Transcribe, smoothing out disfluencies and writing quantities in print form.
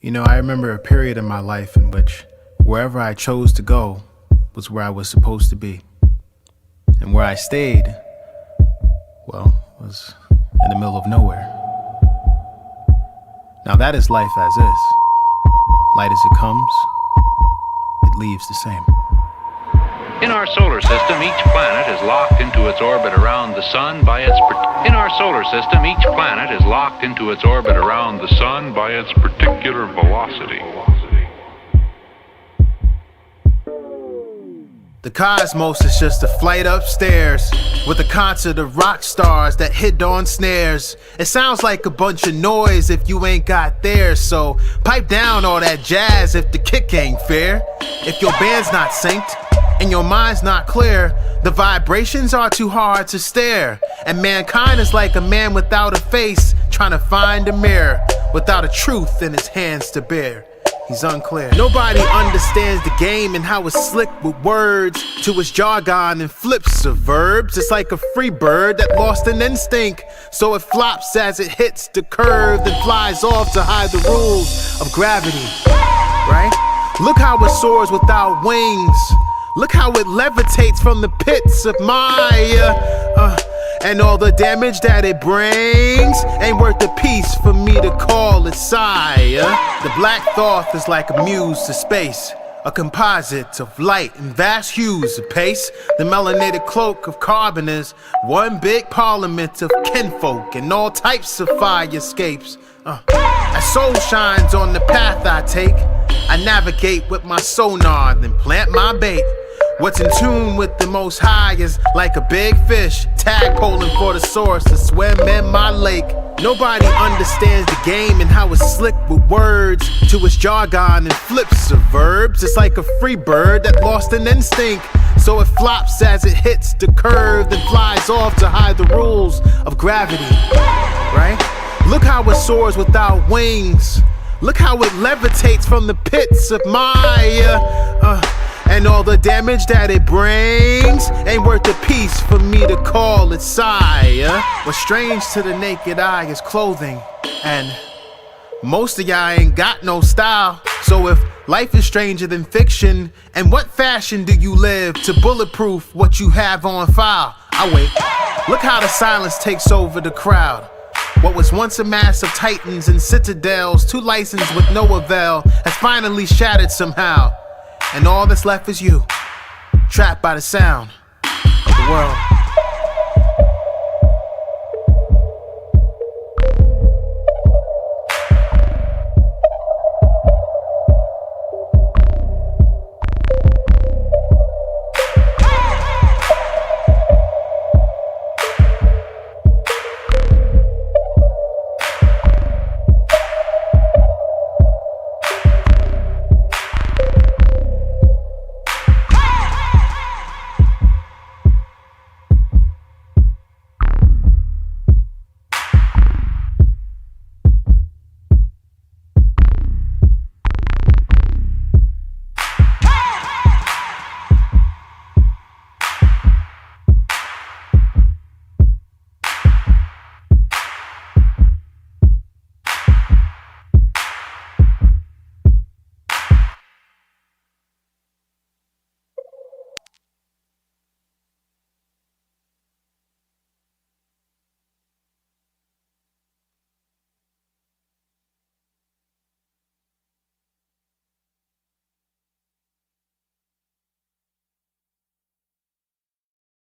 I remember a period in my life in which wherever I chose to go was where I was supposed to be. And where I stayed, well, was in the middle of nowhere. Now that is life as is. Light as it comes, it leaves the same. In our solar system, each planet is locked into its orbit around the sun by its particular velocity. The cosmos is just a flight upstairs with a concert of rock stars that hit on snares. It sounds like a bunch of noise if you ain't got theirs, so pipe down all that jazz if the kick ain't fair. If your band's not synced and your mind's not clear, the vibrations are too hard to stare. And mankind is like a man without a face, trying to find a mirror without a truth in his hands to bear. He's unclear. Nobody understands the game and how it's slick with words to its jargon and flips of verbs. It's like a free bird that lost an instinct, so it flops as it hits the curve, then flies off to hide the rules of gravity, right? Look how it soars without wings. Look how it levitates from the pits of Maya. And all the damage that it brings ain't worth the piece for me to call it sire. The black thought is like a muse to space, a composite of light and vast hues of pace. The melanated cloak of carbon is one big parliament of kinfolk and all types of fire escapes. As soul shines on the path I take, I navigate with my sonar, then plant my bait. What's in tune with the most high is like a big fish tadpoling for the source to swim in my lake. Nobody understands the game and how it's slick with words to its jargon and flips of verbs. It's like a free bird that lost an instinct, so it flops as it hits the curve, then flies off to hide the rules of gravity, right? Look how it soars without wings. Look how it levitates from the pits of Maya. And all the damage that it brings ain't worth the piece for me to call it sire. What's strange to the naked eye is clothing, and most of y'all ain't got no style. So if life is stranger than fiction, in what fashion do you live to bulletproof what you have on file? I wait. Look how the silence takes over the crowd. What was once a mass of titans and citadels, too licensed with no avail, has finally shattered somehow. And all that's left is you, trapped by the sound of the world.